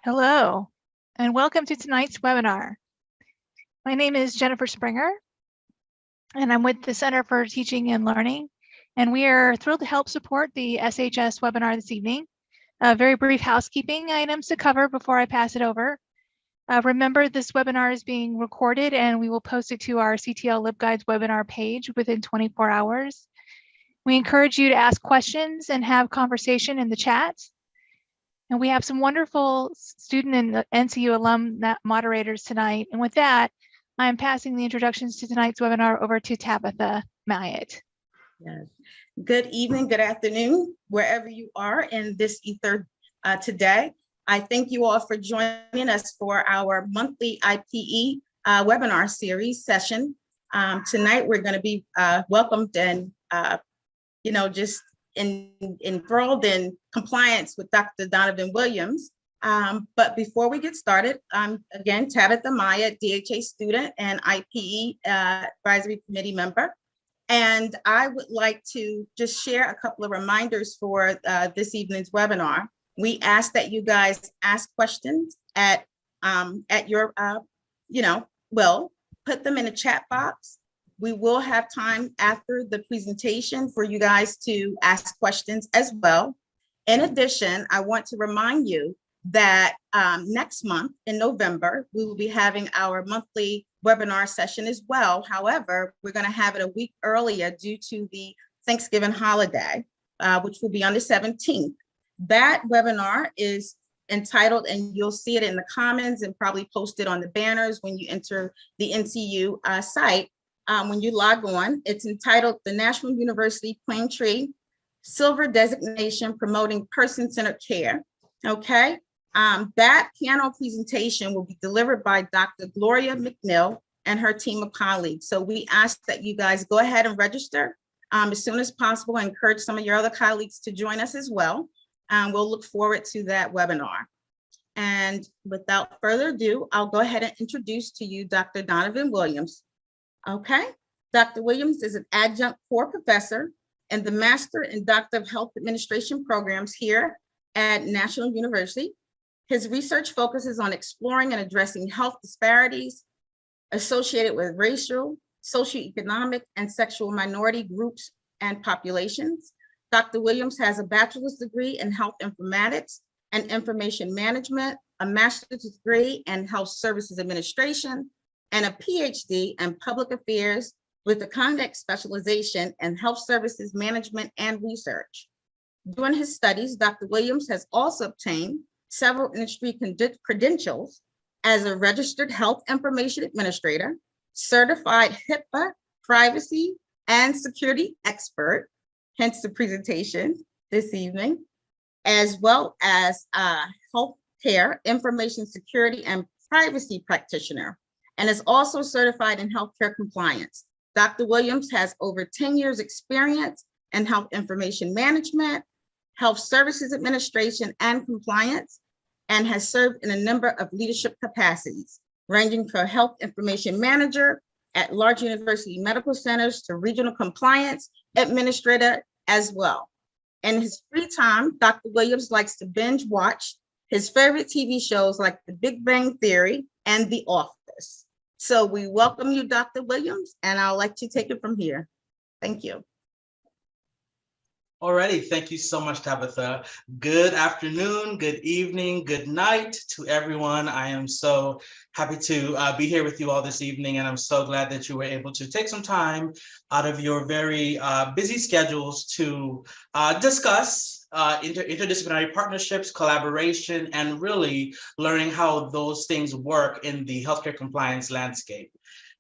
Hello, and welcome to tonight's webinar. My name is Jennifer Springer, and I'm with the Center for Teaching and Learning, and we are thrilled to help support the SHS webinar this evening. Very brief housekeeping items to cover before I pass it over. Remember, this webinar is being recorded, and we will post it to our CTL LibGuides webinar page within 24 hours. We encourage you to ask questions and have conversation in the chat. And we have some wonderful student and NCU alum moderators tonight. And with that, I'm passing the introductions to tonight's webinar over to Tabitha Myatt. Yes. Good evening, good afternoon, wherever you are in this ether today. I thank you all for joining us for our monthly IPE webinar series session. Tonight, we're going to be welcomed and, just enthralled in compliance with Dr. Donovan Williams. But before we get started, I'm again Tabitha Myatt, DHA student and IPE advisory committee member. And I would like to just share a couple of reminders for this evening's webinar. We ask that you guys ask questions at your, put them in the chat box. We will have time after the presentation for you guys to ask questions as well. In addition, I want to remind you that next month in November, we will be having our monthly webinar session as well. However, we're going to have it a week earlier due to the Thanksgiving holiday, which will be on the 17th. That webinar is entitled, and you'll see it in the comments and probably posted on the banners when you enter the NCU site. When you log on, it's entitled the National University Plaintree Silver Designation Promoting Person-Centered Care. Okay, that panel presentation will be delivered by Dr. Gloria McNeil and her team of colleagues. So we ask that you guys go ahead and register as soon as possible. I encourage some of your other colleagues to join us as well. We'll look forward to that webinar. And without further ado, I'll go ahead and introduce to you Dr. Donovan Williams. Okay, Dr. Williams is an adjunct core professor in the Master and Doctor of Health Administration programs here at National University. His research focuses on exploring and addressing health disparities associated with racial, socioeconomic, and sexual minority groups and populations. Dr. Williams has a bachelor's degree in health informatics and information management, a master's degree in health services administration, and a PhD in public affairs with a conduct specialization in health services management and research. During his studies, Dr. Williams has also obtained several industry credentials as a registered health information administrator, certified HIPAA privacy and security expert, hence the presentation this evening, as well as healthcare information security and privacy practitioner, and is also certified in healthcare compliance. Dr. Williams has over 10 years experience in health information management, health services administration, and compliance, and has served in a number of leadership capacities, ranging from health information manager at large university medical centers to regional compliance administrator as well. In his free time, Dr. Williams likes to binge watch his favorite TV shows like The Big Bang Theory and The Office. So we welcome you, Dr. Williams, and I'll let you take it from here. Thank you. Alrighty, thank you so much, Tabitha. Good afternoon, good evening, good night to everyone. I am so happy to be here with you all this evening, and I'm so glad that you were able to take some time out of your very busy schedules to discuss interdisciplinary partnerships, collaboration, and really learning how those things work in the healthcare compliance landscape.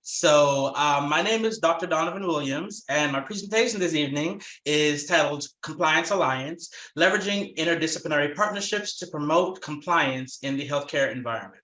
So my name is Dr. Donovan Williams, and my presentation this evening is titled Compliance Alliance, Leveraging Interdisciplinary Partnerships to Promote Compliance in the Healthcare Environment.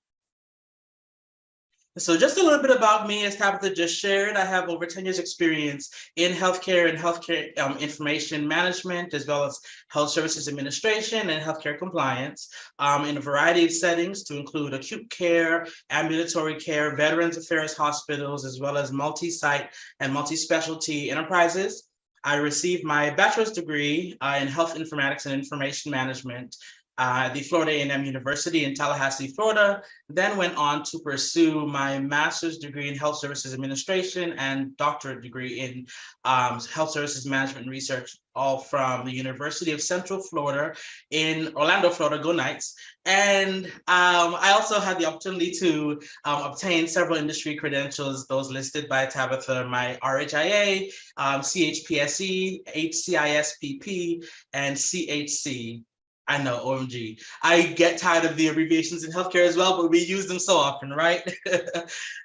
So just a little bit about me, as Tabitha just shared. I have over 10 years experience in healthcare and healthcare information management, as well as health services administration and healthcare compliance in a variety of settings to include acute care, ambulatory care, veterans affairs hospitals, as well as multi-site and multi-specialty enterprises. I received my bachelor's degree in health informatics and information management the Florida A&M University in Tallahassee, Florida, then went on to pursue my master's degree in health services administration and doctorate degree in health services management and research, all from the University of Central Florida in Orlando, Florida. Go Knights. And I also had the opportunity to obtain several industry credentials, those listed by Tabitha, my RHIA, CHPSE, HCISPP, and CHC. I know, OMG. I get tired of the abbreviations in healthcare as well, but we use them so often, right?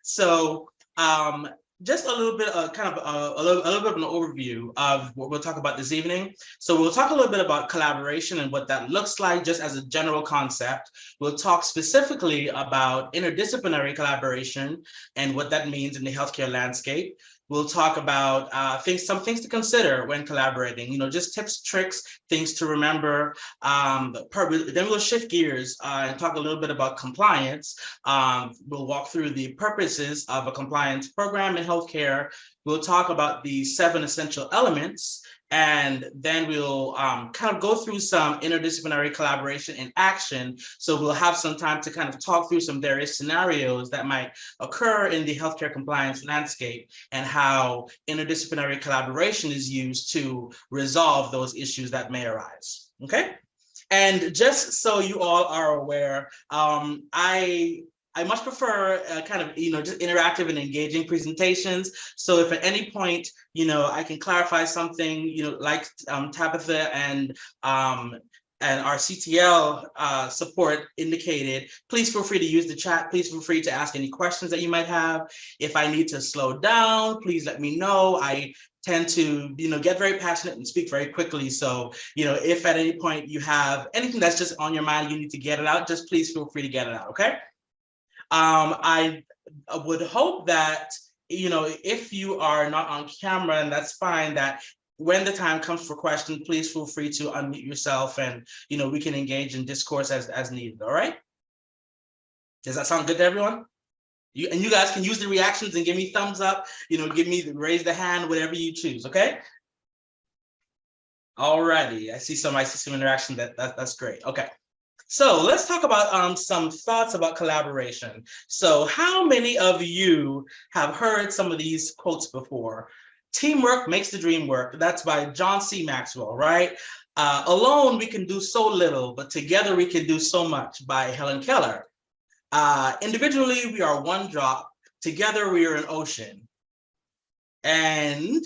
So just a little bit of a little bit of an overview of what we'll talk about this evening. So we'll talk a little bit about collaboration and what that looks like just as a general concept. We'll talk specifically about interdisciplinary collaboration and what that means in the healthcare landscape. We'll talk about some things to consider when collaborating, just tips, tricks, things to remember. Then we'll shift gears and talk a little bit about compliance. We'll walk through the purposes of a compliance program in healthcare. We'll talk about the 7 essential elements, and then we'll kind of go through some interdisciplinary collaboration in action. So we'll have some time to kind of talk through some various scenarios that might occur in the healthcare compliance landscape and how interdisciplinary collaboration is used to resolve those issues that may arise, okay? And just so you all are aware, I much prefer kind of, just interactive and engaging presentations. So if at any point, I can clarify something, like Tabitha and our CTL support indicated, please feel free to use the chat. Please feel free to ask any questions that you might have. If I need to slow down, please let me know. I tend to, get very passionate and speak very quickly. So, if at any point you have anything that's just on your mind, you need to get it out, just please feel free to get it out, okay? I would hope that, if you are not on camera, and that's fine, that when the time comes for questions, please feel free to unmute yourself and, we can engage in discourse as needed, all right? Does that sound good to everyone? You guys can use the reactions and give me thumbs up, raise the hand, whatever you choose, okay? All righty, I see some interaction, that's great, okay. So let's talk about some thoughts about collaboration. So how many of you have heard some of these quotes before? Teamwork makes the dream work. That's by John C. Maxwell, right? Alone we can do so little, but together we can do so much, by Helen Keller. Individually we are one drop, together we are an ocean. And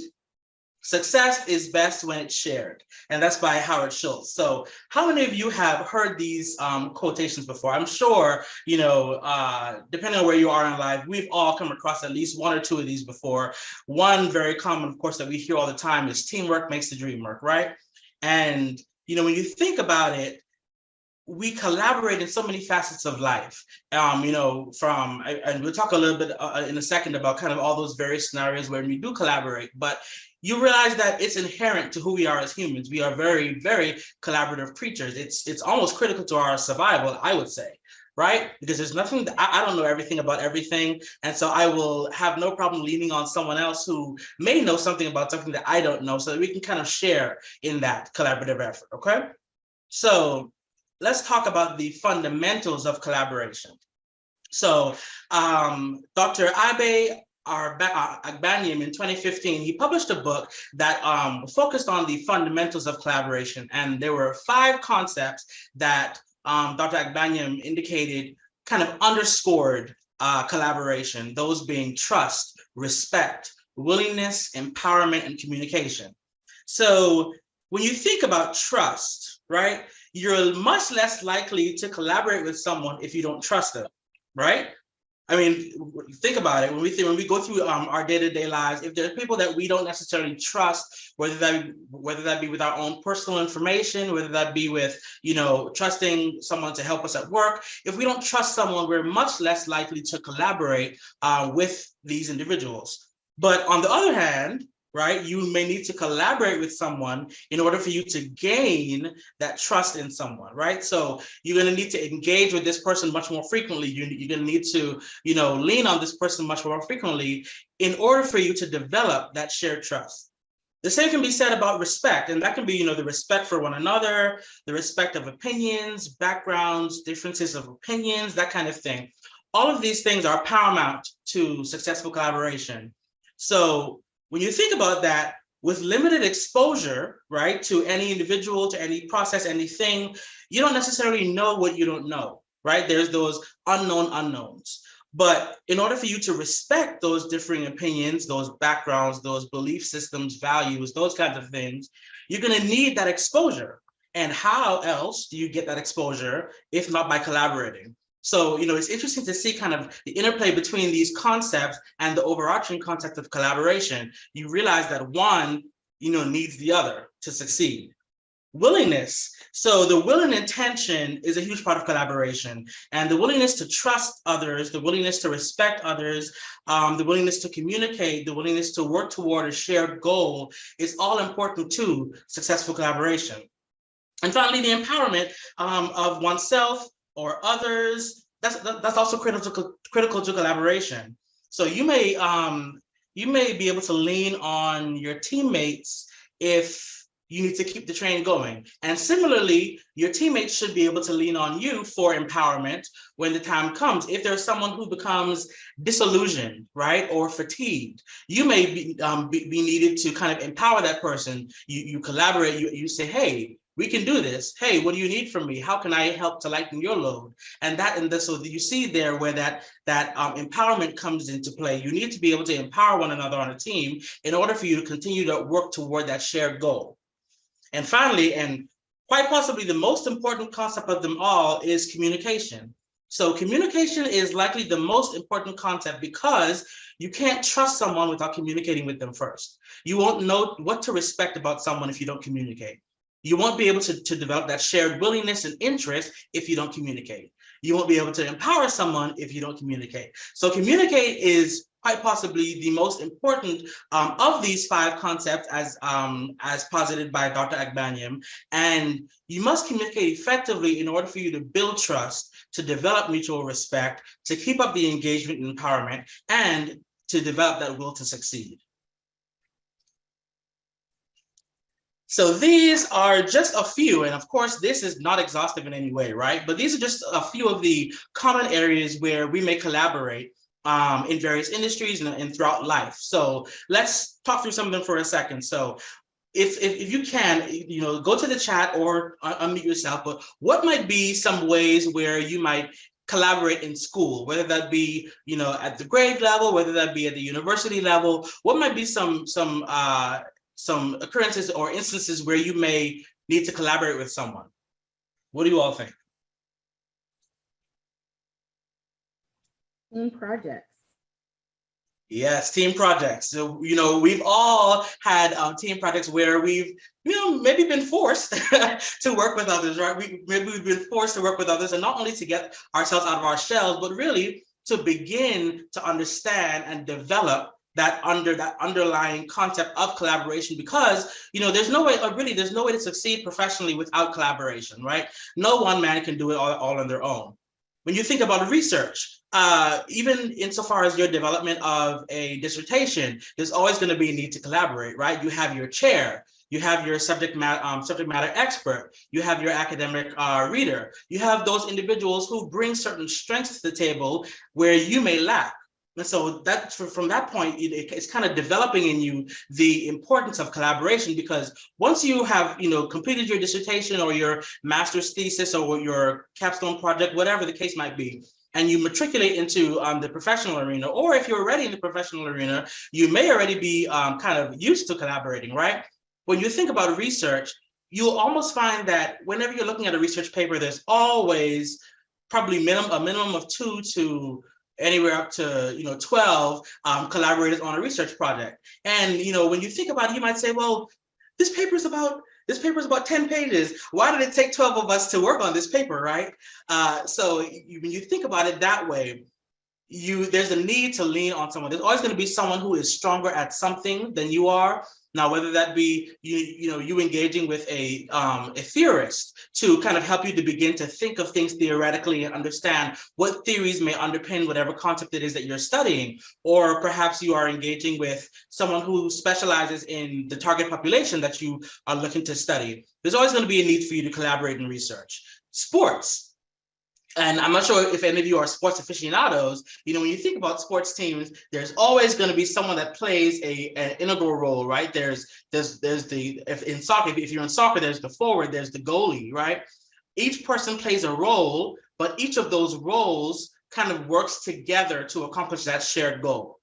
success is best when it's shared, and that's by Howard Schultz. So how many of you have heard these quotations before? I'm sure, depending on where you are in life, we've all come across at least 1 or 2 of these before. One very common, of course, that we hear all the time is teamwork makes the dream work, right? And, when you think about it, we collaborate in so many facets of life, and we'll talk a little bit in a second about kind of all those various scenarios where we do collaborate, but you realize that it's inherent to who we are as humans. We are very, very collaborative creatures. It's almost critical to our survival, I would say, right? Because there's nothing that I don't know everything about everything. And so I will have no problem leaning on someone else who may know something about something that I don't know, so that we can kind of share in that collaborative effort, okay? So let's talk about the fundamentals of collaboration. So Dr. Abe Agbanyem in 2015, he published a book that focused on the fundamentals of collaboration. And there were 5 concepts that Dr. Agbanyem indicated kind of underscored collaboration, those being trust, respect, willingness, empowerment, and communication. So when you think about trust, right, you're much less likely to collaborate with someone if you don't trust them, right? I mean, think about it. When we go through our day-to-day lives, if there's people that we don't necessarily trust, whether that be with our own personal information, whether that be with, trusting someone to help us at work, if we don't trust someone, we're much less likely to collaborate with these individuals. But on the other hand, right, you may need to collaborate with someone in order for you to gain that trust in someone, right? So you're going to need to engage with this person much more frequently. You're going to need to, lean on this person much more frequently in order for you to develop that shared trust. The same can be said about respect, and that can be, the respect for one another, the respect of opinions, backgrounds, differences of opinions, that kind of thing. All of these things are paramount to successful collaboration. So when you think about that, with limited exposure, right, to any individual, to any process, anything, you don't necessarily know what you don't know, right? There's those unknown unknowns. But in order for you to respect those differing opinions, those backgrounds, those belief systems, values, those kinds of things, you're going to need that exposure. And how else do you get that exposure if not by collaborating? So, it's interesting to see kind of the interplay between these concepts and the overarching concept of collaboration. You realize that one, needs the other to succeed. Willingness. So the will and intention is a huge part of collaboration, and the willingness to trust others, the willingness to respect others, the willingness to communicate, the willingness to work toward a shared goal is all important to successful collaboration. And finally, the empowerment of oneself or others, that's also critical to collaboration. So you may be able to lean on your teammates if you need to keep the train going. And similarly, your teammates should be able to lean on you for empowerment when the time comes. If there's someone who becomes disillusioned, right, or fatigued, you may be needed to kind of empower that person. You collaborate, you say, hey, we can do this. Hey, what do you need from me? How can I help to lighten your load? So you see there where that empowerment comes into play. You need to be able to empower one another on a team in order for you to continue to work toward that shared goal. And finally, and quite possibly the most important concept of them all, is communication. So communication is likely the most important concept because you can't trust someone without communicating with them first. You won't know what to respect about someone if you don't communicate. You won't be able to develop that shared willingness and interest if you don't communicate. You won't be able to empower someone if you don't communicate. So communicate is quite possibly the most important of these 5 concepts as posited by Dr. Agbanyam. And you must communicate effectively in order for you to build trust, to develop mutual respect, to keep up the engagement and empowerment, and to develop that will to succeed. So these are just a few, and of course, this is not exhaustive in any way, right? But these are just a few of the common areas where we may collaborate in various industries and throughout life. So let's talk through some of them for a second. So if you can, go to the chat or unmute yourself, but what might be some ways where you might collaborate in school, whether that be, at the grade level, whether that be at the university level? What might be some occurrences or instances where you may need to collaborate with someone? What do you all think? Team projects. Yes, team projects. So, we've all had team projects where we've, maybe been forced to work with others, right? Maybe we've been forced to work with others, and not only to get ourselves out of our shells, but really to begin to understand and develop that underlying concept of collaboration, because there's no way to succeed professionally without collaboration, right? No one man can do it all on their own. When you think about research, even insofar as your development of a dissertation, there's always going to be a need to collaborate, right? You have your chair, you have your subject matter expert, you have your academic reader, you have those individuals who bring certain strengths to the table where you may lack. And so that from that point, it's kind of developing in you the importance of collaboration, because once you have completed your dissertation or your master's thesis or your capstone project, whatever the case might be, and you matriculate into the professional arena, or if you're already in the professional arena, you may already be kind of used to collaborating, right? When you think about research, you'll almost find that whenever you're looking at a research paper, there's always probably a minimum of 2 to anywhere up to 12 collaborators on a research project. And when you think about it, you might say, well, this paper is about 10 pages. Why did it take 12 of us to work on this paper, right? So when you think about it that way, there's a need to lean on someone. There's always going to be someone who is stronger at something than you are. Now, whether that be you engaging with a theorist to kind of help you to begin to think of things theoretically and understand what theories may underpin whatever concept it is that you're studying, or perhaps you are engaging with someone who specializes in the target population that you are looking to study, there's always going to be a need for you to collaborate and research. Sports. And I'm not sure if any of you are sports aficionados, when you think about sports teams, there's always going to be someone that plays an integral role, right? There's the, if you're in soccer, there's the forward, there's the goalie, right? Each person plays a role, but each of those roles kind of works together to accomplish that shared goal.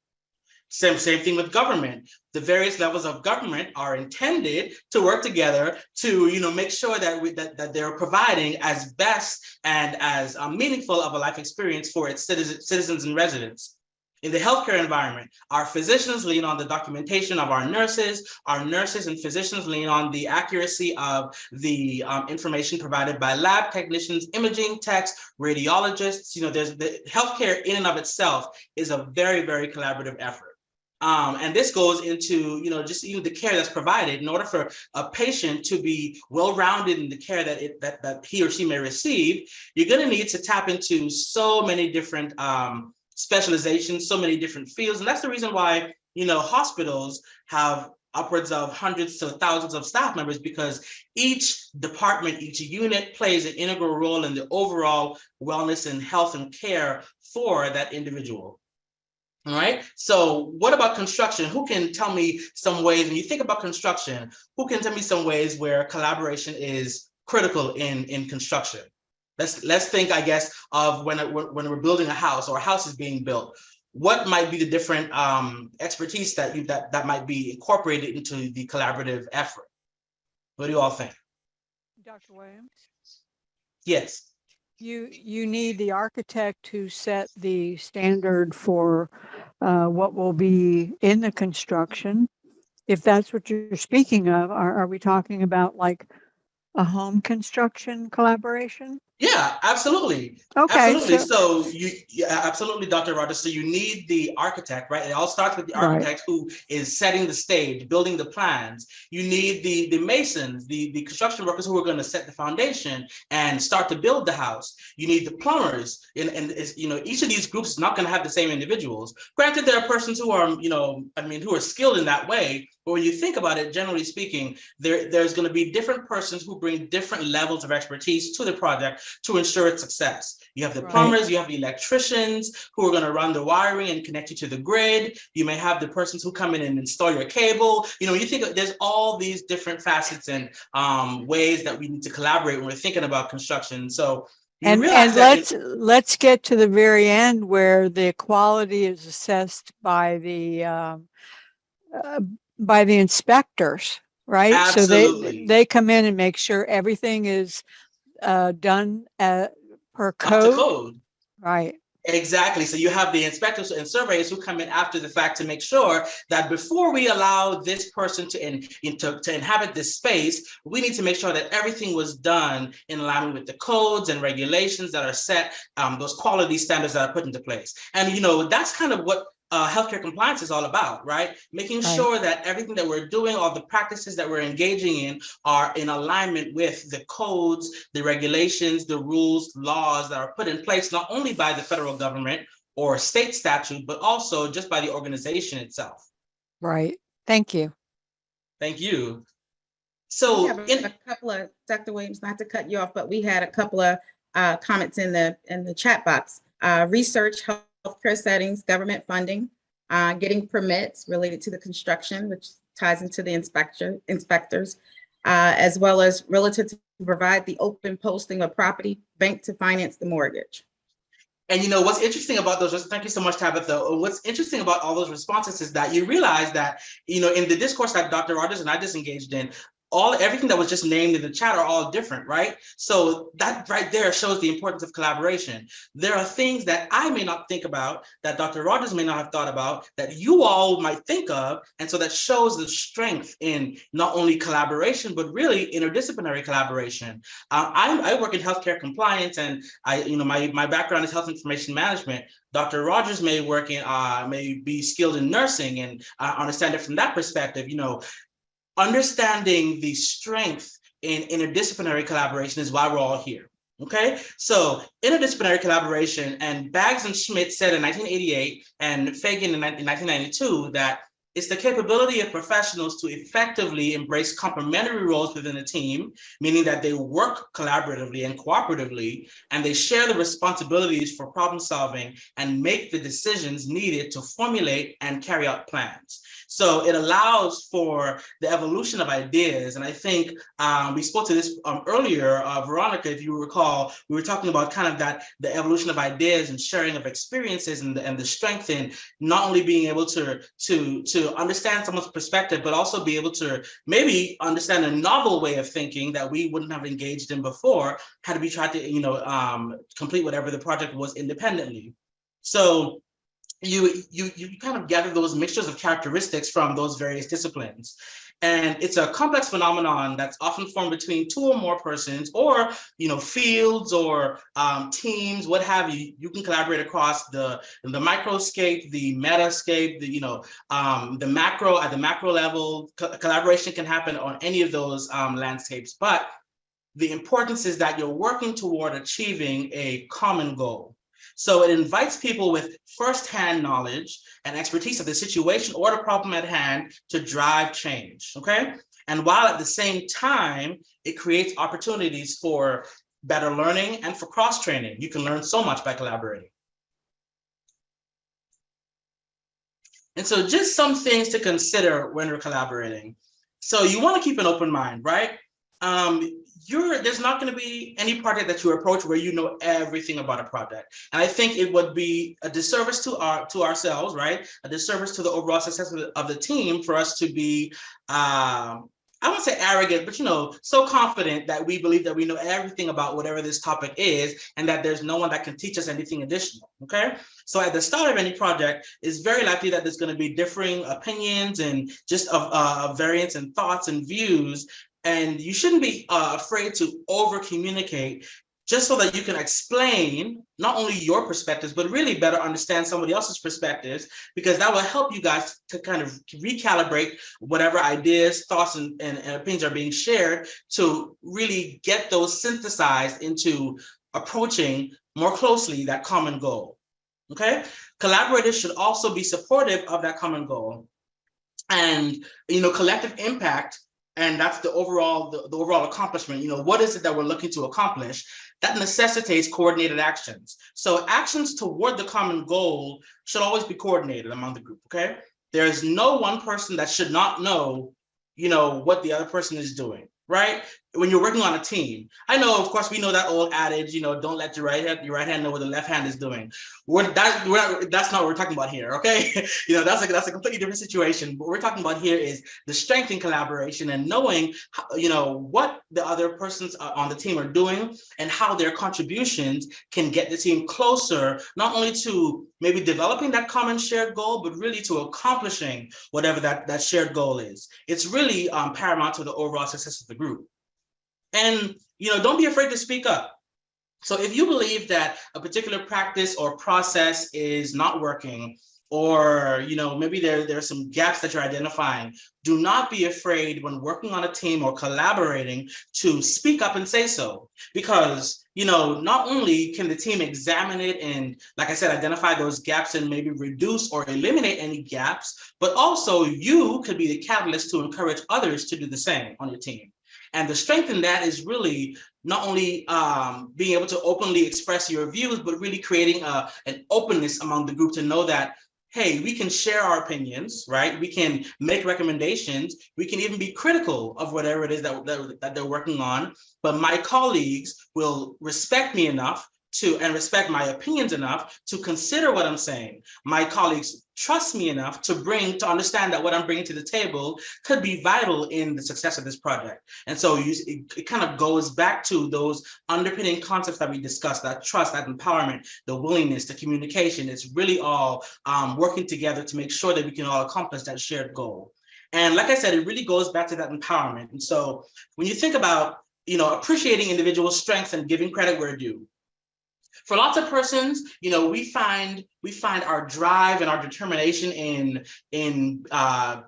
Same thing with government. The various levels of government are intended to work together to, make sure that they're providing as best and as meaningful of a life experience for its citizens and residents. In the healthcare environment, our physicians lean on the documentation of our nurses and physicians lean on the accuracy of the information provided by lab technicians, imaging techs, radiologists. There's the healthcare in and of itself is a very, very collaborative effort. And this goes into, just even the care that's provided. In order for a patient to be well-rounded in the care that he or she may receive, you're going to need to tap into so many different specializations, so many different fields. And that's the reason why, hospitals have upwards of hundreds to thousands of staff members, because each department, each unit plays an integral role in the overall wellness and health and care for that individual. All right. So what about construction? Who can tell me some ways, when you think about construction, who can tell me some ways where collaboration is critical in construction? Let's think, I guess, of when we're building a house or a house is being built. What might be the different expertise that might be incorporated into the collaborative effort? What do you all think? Dr. Williams? Yes. You need the architect to set the standard for what will be in the construction. If that's what you're speaking of, are we talking about like a home construction collaboration? Yeah, absolutely. Okay. Absolutely. Absolutely, Dr. Rogers. So you need the architect, right? It all starts with the architect who is setting the stage, building the plans. You need the masons, the construction workers who are going to set the foundation and start to build the house. You need the plumbers, and each of these groups is not going to have the same individuals. Granted, there are persons who are, who are skilled in that way. But when you think about it, generally speaking, there's going to be different persons who bring different levels of expertise to the project to ensure its success. You have the plumbers, you have the electricians who are going to run the wiring and connect you to the grid. You may have the persons who come in and install your cable. You think there's all these different facets and ways that we need to collaborate when we're thinking about construction. So let's get to the very end where the quality is assessed by the inspectors, right? Absolutely. So they come in and make sure everything is done per code. Up to code. Right. Exactly. So you have the inspectors and surveyors who come in after the fact to make sure that before we allow this person to inhabit this space, we need to make sure that everything was done in alignment with the codes and regulations that are set, those quality standards that are put into place. And, that's kind of what healthcare compliance is all about, right? Making sure that everything that we're doing, all the practices that we're engaging in are in alignment with the codes, the regulations, the rules, laws that are put in place, not only by the federal government or state statute, but also just by the organization itself. Right. Thank you. Thank you. So we have a couple of, Dr. Williams, not to cut you off, but we had a couple of comments in the chat box. Research, healthcare settings, government funding, getting permits related to the construction, which ties into the inspectors, as well as relative to provide the open posting of property, bank to finance the mortgage. And what's interesting about those, thank you so much, Tabitha. What's interesting about all those responses is that you realize that, in the discourse that Dr. Rogers and I just engaged in, everything that was just named in the chat are all different, right? So that right there shows the importance of collaboration. There are things that I may not think about, that Dr. Rogers may not have thought about, that you all might think of. And so that shows the strength in not only collaboration, but really interdisciplinary collaboration. I work in healthcare compliance, and my background is health information management. Dr. Rogers may be skilled in nursing and understand it from that perspective. understanding the strength in interdisciplinary collaboration is why we're all here. Okay, so interdisciplinary collaboration, and Baggs and Schmidt said in 1988 and Fagan in 1992 that it's the capability of professionals to effectively embrace complementary roles within a team, meaning that they work collaboratively and cooperatively, and they share the responsibilities for problem solving and make the decisions needed to formulate and carry out plans. So it allows for the evolution of ideas. And I think we spoke to this earlier, Veronica, if you recall, we were talking about kind of that, the evolution of ideas and sharing of experiences and the strength in not only being able to understand someone's perspective, but also be able to maybe understand a novel way of thinking that we wouldn't have engaged in before had we tried to, complete whatever the project was independently. So you kind of gather those mixtures of characteristics from those various disciplines. And it's a complex phenomenon that's often formed between two or more persons, or fields or teams, what have you. You can collaborate across the microscape, the metascape, the macro, at the macro level. Collaboration can happen on any of those landscapes, but the importance is that you're working toward achieving a common goal. So it invites people with firsthand knowledge and expertise of the situation or the problem at hand to drive change, okay? And while at the same time, it creates opportunities for better learning and for cross-training. You can learn so much by collaborating. And so just some things to consider when we're collaborating. So you want to keep an open mind, right? There's not going to be any project that you approach where you know everything about a project. And I think it would be a disservice to ourselves, right? A disservice to the overall success of the team for us to be, I won't say arrogant, but so confident that we believe that we know everything about whatever this topic is, and that there's no one that can teach us anything additional, okay? So at the start of any project, it's very likely that there's going to be differing opinions and just of variance in thoughts and views. And you shouldn't be afraid to over communicate, just so that you can explain not only your perspectives, but really better understand somebody else's perspectives, because that will help you guys to kind of recalibrate whatever ideas, thoughts, and opinions are being shared to really get those synthesized into approaching more closely that common goal, okay? Collaborators should also be supportive of that common goal. And, collective impact, and that's the overall accomplishment. What is it that we're looking to accomplish? That necessitates coordinated actions. So actions toward the common goal should always be coordinated among the group, okay? There's no one person that should not know, what the other person is doing, right? When you're working on a team. I know, of course, we know that old adage, don't let your right hand know what the left hand is doing. That's not what we're talking about here, okay? That's a completely different situation. What we're talking about here is the strength in collaboration and knowing, what the other persons on the team are doing and how their contributions can get the team closer, not only to maybe developing that common shared goal, but really to accomplishing whatever that shared goal is. It's really paramount to the overall success of the group. And, don't be afraid to speak up. So if you believe that a particular practice or process is not working, or, maybe there are some gaps that you're identifying, do not be afraid when working on a team or collaborating to speak up and say so. Because, not only can the team examine it and, like I said, identify those gaps and maybe reduce or eliminate any gaps, but also you could be the catalyst to encourage others to do the same on your team. And the strength in that is really not only being able to openly express your views, but really creating an openness among the group to know that, hey, we can share our opinions, right? We can make recommendations. We can even be critical of whatever it is that they're working on. But my colleagues will respect me enough and respect my opinions enough to consider what I'm saying. My colleagues trust me enough to understand that what I'm bringing to the table could be vital in the success of this project. And so it kind of goes back to those underpinning concepts that we discussed, that trust, that empowerment, the willingness, the communication. It's really all working together to make sure that we can all accomplish that shared goal. And like I said, it really goes back to that empowerment. And so when you think about, appreciating individual strengths and giving credit where due, For lots of persons, we find our drive and our determination in not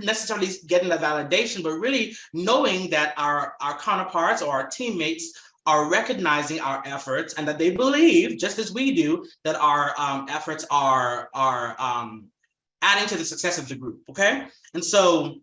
necessarily getting the validation, but really knowing that our counterparts or our teammates are recognizing our efforts and that they believe, just as we do, that our efforts are adding to the success of the group. Okay, and so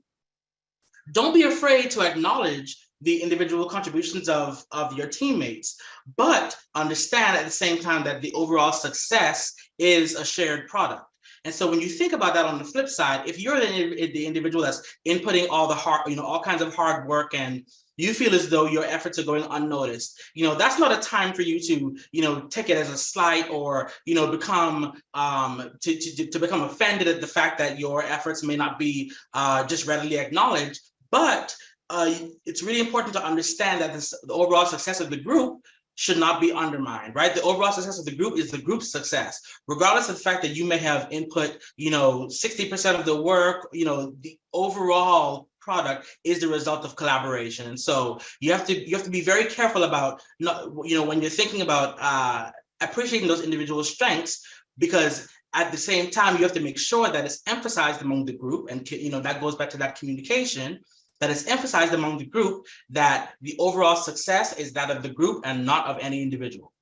don't be afraid to acknowledge the individual contributions of your teammates, but understand at the same time that the overall success is a shared product. And so when you think about that on the flip side, if you're the individual that's inputting all the hard, all kinds of hard work, and you feel as though your efforts are going unnoticed, that's not a time for you to, take it as a slight or, become to become offended at the fact that your efforts may not be just readily acknowledged. But it's really important to understand that the overall success of the group should not be undermined, right? The overall success of the group is the group's success, regardless of the fact that you may have input, 60% of the work, the overall product is the result of collaboration. And so you have to be very careful about, when you're thinking about appreciating those individual strengths, because at the same time, you have to make sure that it's emphasized among the group. And, that goes back to that communication, that it's emphasized among the group that the overall success is that of the group and not of any individual.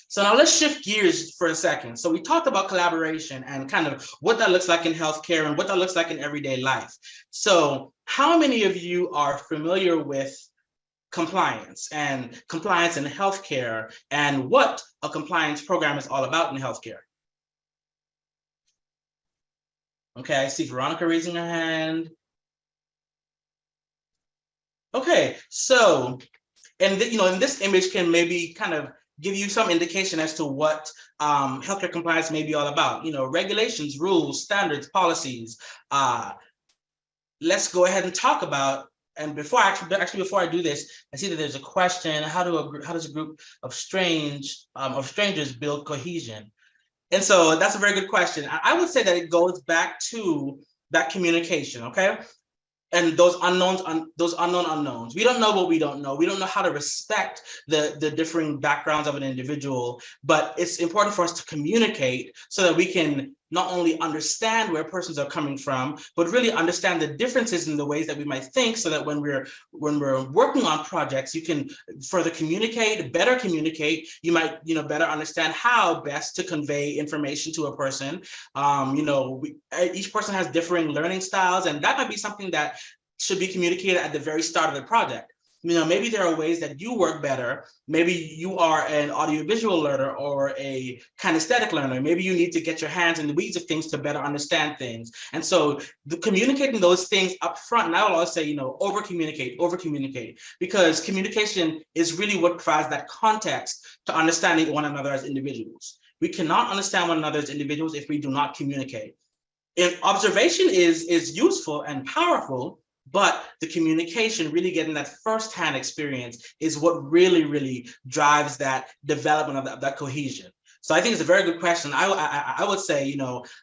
So now let's shift gears for a second. So we talked about collaboration and kind of what that looks like in healthcare and what that looks like in everyday life. So how many of you are familiar with compliance in healthcare and what a compliance program is all about in healthcare? Okay, I see Veronica raising her hand. Okay, so, and in this image can maybe kind of give you some indication as to what healthcare compliance may be all about. Regulations, rules, standards, policies. Let's go ahead and talk about. And before I do this, I see that there's a question: how does a group of strangers build cohesion? And so that's a very good question. I would say that it goes back to that communication, okay? And those unknown unknowns. We don't know what we don't know. We don't know how to respect the differing backgrounds of an individual, but it's important for us to communicate so that we can not only understand where persons are coming from, but really understand the differences in the ways that we might think, so that when we're working on projects, you can further communicate, better communicate. You might, better understand how best to convey information to a person. Each person has differing learning styles, and that might be something that should be communicated at the very start of the project. Maybe there are ways that you work better. Maybe you are an audiovisual learner or a kinesthetic learner. Maybe you need to get your hands in the weeds of things to better understand things. And so communicating those things up front, and I will always say, over communicate, because communication is really what provides that context to understanding one another as individuals. We cannot understand one another as individuals if we do not communicate. And observation is useful and powerful, but the communication, really getting that firsthand experience, is what really drives that development of that cohesion. So I think it's a very good question. I would say,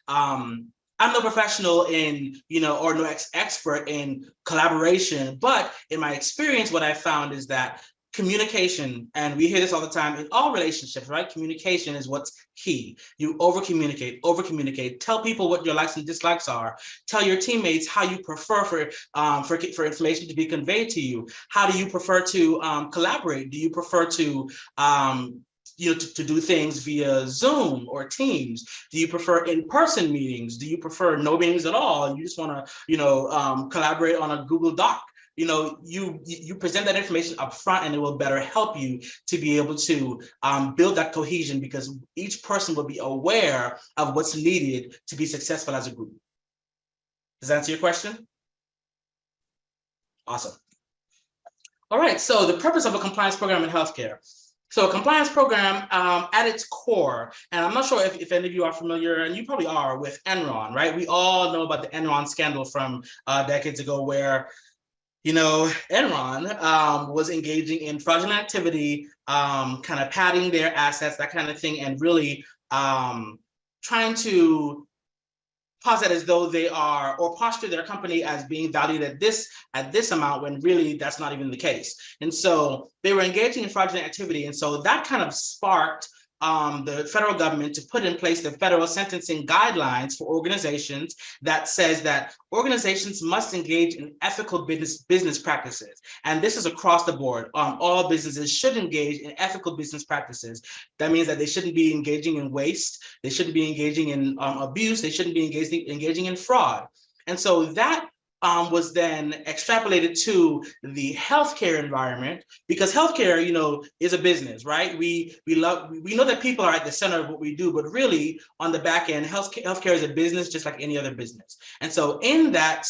I'm no professional in, or no expert in collaboration, but in my experience, what I found is that communication, and we hear this all the time in all relationships, right? Communication is what's key. You over communicate, tell people what your likes and dislikes are, tell your teammates how you prefer for information to be conveyed to you. How do you prefer to collaborate? Do you prefer to to do things via Zoom or Teams? Do you prefer in-person meetings? Do you prefer no meetings at all? And you just want to collaborate on a Google Doc? You present that information up front, and it will better help you to be able to build that cohesion, because each person will be aware of what's needed to be successful as a group. Does that answer your question? Awesome. All right, so the purpose of a compliance program in healthcare. So a compliance program at its core, and I'm not sure if any of you are familiar, and you probably are, with Enron, right? We all know about the Enron scandal from decades ago, where Enron was engaging in fraudulent activity, kind of padding their assets, that kind of thing, and really trying to posit as though they are, or posture their company as being valued at this amount, when really that's not even the case. And so they were engaging in fraudulent activity. And so that kind of sparked the federal government to put in place the federal sentencing guidelines for organizations that says that organizations must engage in ethical business practices. And this is across the board. All businesses should engage in ethical business practices. That means that they shouldn't be engaging in waste. They shouldn't be engaging in abuse. They shouldn't be engaging in fraud. And so that was then extrapolated to the healthcare environment, because healthcare, is a business, right? We know that people are at the center of what we do, but really on the back end, healthcare is a business just like any other business. And so in that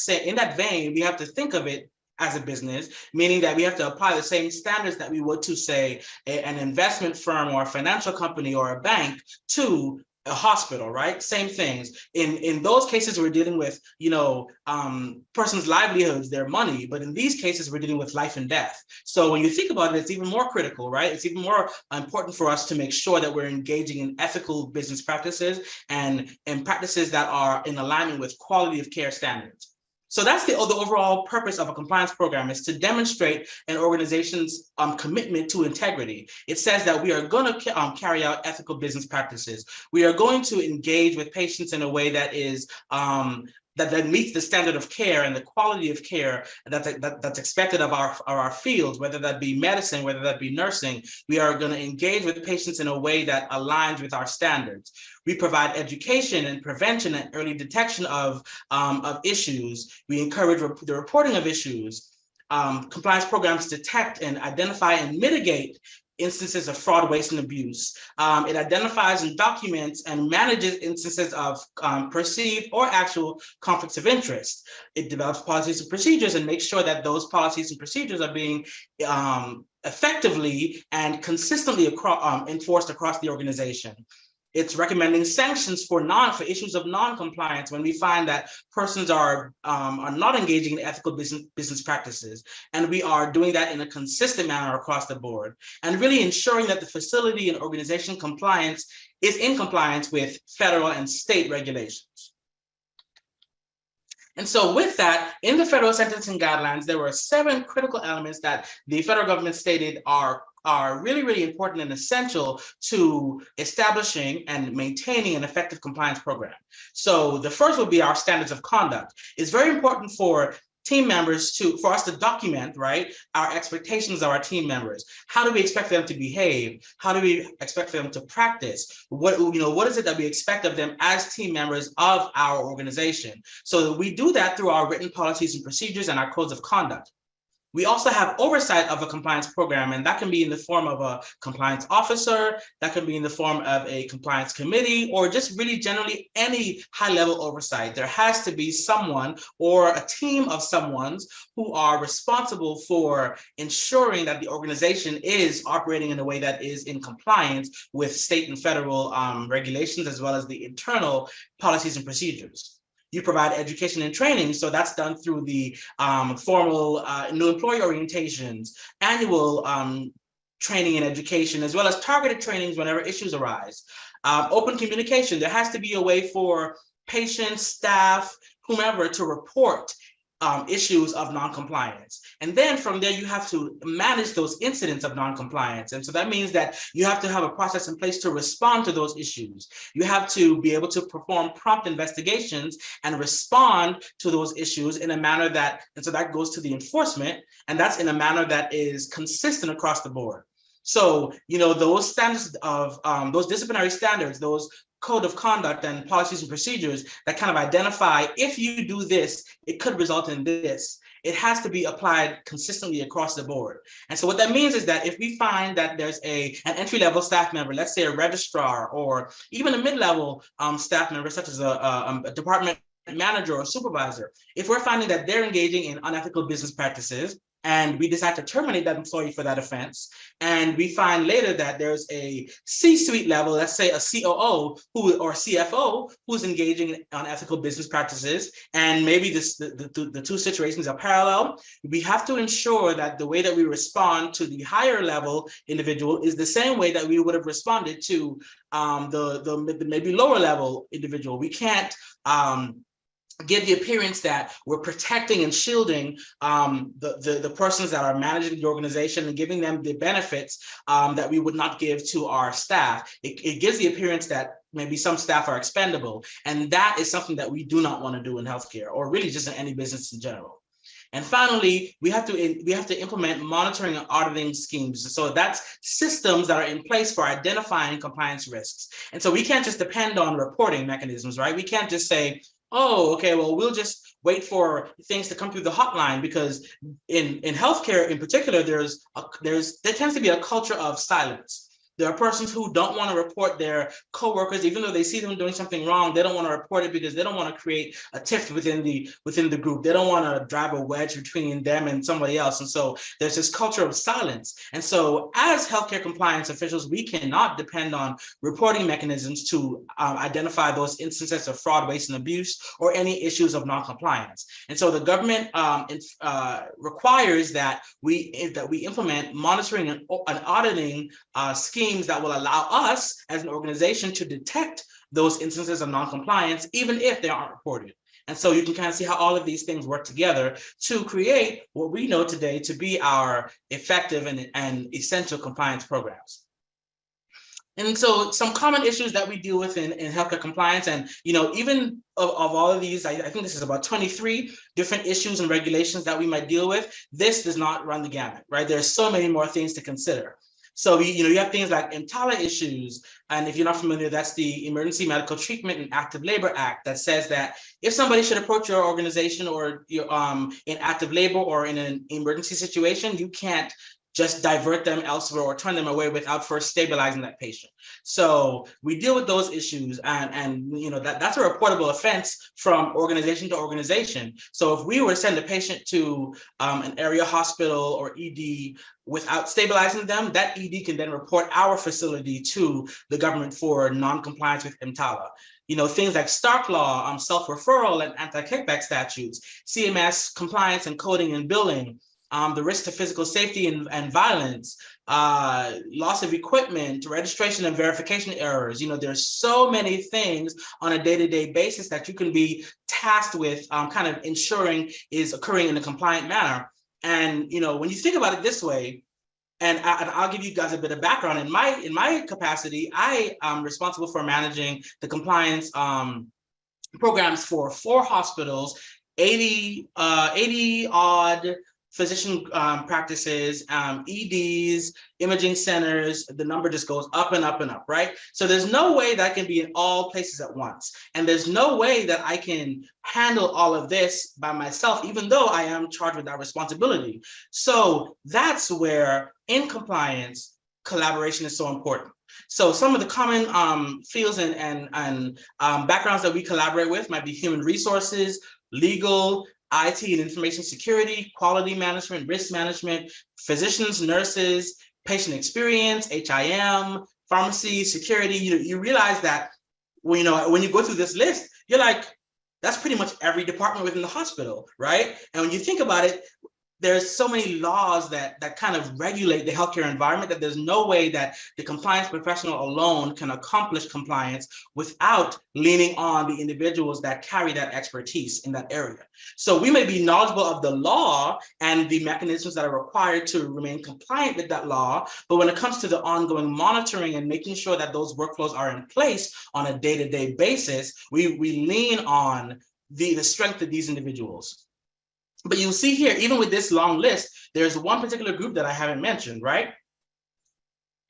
vein, we have to think of it as a business, meaning that we have to apply the same standards that we would to, say, an investment firm or a financial company or a bank to a hospital, right? Same things. In those cases, we're dealing with, person's livelihoods, their money, but in these cases, we're dealing with life and death. So when you think about it, it's even more critical, right? It's even more important for us to make sure that we're engaging in ethical business practices and practices that are in alignment with quality of care standards. So that's the overall purpose of a compliance program, is to demonstrate an organization's commitment to integrity. It says that we are going to carry out ethical business practices. We are going to engage with patients in a way that is that meets the standard of care and the quality of care that's expected of our fields, whether that be medicine, whether that be nursing. We are going to engage with patients in a way that aligns with our standards. We provide education and prevention and early detection of issues. We encourage the reporting of issues. Compliance programs detect and identify and mitigate instances of fraud, waste, and abuse. It identifies and documents and manages instances of perceived or actual conflicts of interest. It develops policies and procedures and makes sure that those policies and procedures are being effectively and consistently enforced across the organization. It's recommending sanctions for issues of non-compliance when we find that persons are not engaging in ethical business practices, and we are doing that in a consistent manner across the board, and really ensuring that the facility and organization compliance is in compliance with federal and state regulations. And so with that, in the federal sentencing guidelines, there were 7 critical elements that the federal government stated are really, really important and essential to establishing and maintaining an effective compliance program. So the first would be our standards of conduct. It's very important for team members for us to document, right, our expectations of our team members. How do we expect them to behave? How do we expect them to practice? What is it that we expect of them as team members of our organization? So we do that through our written policies and procedures and our codes of conduct. We also have oversight of a compliance program, and that can be in the form of a compliance officer, that can be in the form of a compliance committee, or just really generally any high-level oversight. There has to be someone or a team of someones who are responsible for ensuring that the organization is operating in a way that is in compliance with state and federal regulations, as well as the internal policies and procedures. You provide education and training, so that's done through the formal new employee orientations, annual training and education, as well as targeted trainings whenever issues arise. Open communication, there has to be a way for patients, staff, whomever to report issues of noncompliance. And then from there, you have to manage those incidents of noncompliance. And so that means that you have to have a process in place to respond to those issues. You have to be able to perform prompt investigations and respond to those issues in a manner and so that goes to the enforcement, and that's in a manner that is consistent across the board. So, those standards of those disciplinary standards, those code of conduct and policies and procedures that kind of identify, if you do this, it could result in this. It has to be applied consistently across the board. And so what that means is that if we find that there's an entry-level staff member, let's say a registrar, or even a mid-level staff member, such as a department manager or supervisor, if we're finding that they're engaging in unethical business practices, and we decide to terminate that employee for that offense, and we find later that there's a C-suite level, let's say a COO or CFO, who's engaging in unethical business practices, and maybe the two situations are parallel, we have to ensure that the way that we respond to the higher level individual is the same way that we would have responded to the maybe lower level individual. We can't give the appearance that we're protecting and shielding the persons that are managing the organization and giving them the benefits that we would not give to our staff. It gives the appearance that maybe some staff are expendable, and that is something that we do not want to do in healthcare, or really just in any business in general. And finally, we have to implement monitoring and auditing schemes. So that's systems that are in place for identifying compliance risks. And so we can't just depend on reporting mechanisms, right? We can't just say, oh, okay, well, we'll just wait for things to come through the hotline, because in healthcare in particular, there tends to be a culture of silence. There are persons who don't want to report their coworkers, even though they see them doing something wrong. They don't want to report it because they don't want to create a tiff within the group. They don't want to drive a wedge between them and somebody else. And so there's this culture of silence. And so as healthcare compliance officials, we cannot depend on reporting mechanisms to identify those instances of fraud, waste, and abuse, or any issues of noncompliance. And so the government requires that we implement monitoring and auditing schemes that will allow us as an organization to detect those instances of noncompliance, even if they aren't reported. And so you can kind of see how all of these things work together to create what we know today to be our effective and essential compliance programs. And so some common issues that we deal with in healthcare compliance, and even of all of these, I think this is about 23 different issues and regulations that we might deal with. This does not run the gamut, right? There's so many more things to consider. So you have things like EMTALA issues, and if you're not familiar, that's the Emergency Medical Treatment and Active Labor Act that says that if somebody should approach your organization or in active labor or in an emergency situation, you can't just divert them elsewhere or turn them away without first stabilizing that patient. So we deal with those issues, and that's a reportable offense from organization to organization. So if we were to send a patient to an area hospital or ED without stabilizing them, that ED can then report our facility to the government for non-compliance with EMTALA. Things like Stark Law, self-referral and anti-kickback statutes, CMS compliance and coding and billing, the risk to physical safety and violence, loss of equipment, registration and verification errors. There's so many things on a day-to-day basis that you can be tasked with kind of ensuring is occurring in a compliant manner. And when you think about it this way, and I'll give you guys a bit of background. In my capacity, I am responsible for managing the compliance programs for 4 hospitals, 80 odd physician practices, EDs, imaging centers. The number just goes up and up and up, right? So there's no way that I can be in all places at once. And there's no way that I can handle all of this by myself, even though I am charged with that responsibility. So that's where in compliance, collaboration is so important. So some of the common fields and backgrounds that we collaborate with might be human resources, legal, IT and information security, quality management, risk management, physicians, nurses, patient experience, HIM, pharmacy, security. You realize that when you go through this list, you're like, that's pretty much every department within the hospital, right? And when you think about it, there's so many laws that kind of regulate the healthcare environment that there's no way that the compliance professional alone can accomplish compliance without leaning on the individuals that carry that expertise in that area. So we may be knowledgeable of the law and the mechanisms that are required to remain compliant with that law, but when it comes to the ongoing monitoring and making sure that those workflows are in place on a day-to-day basis, we lean on the strength of these individuals. But you'll see here, even with this long list, there's one particular group that I haven't mentioned, right?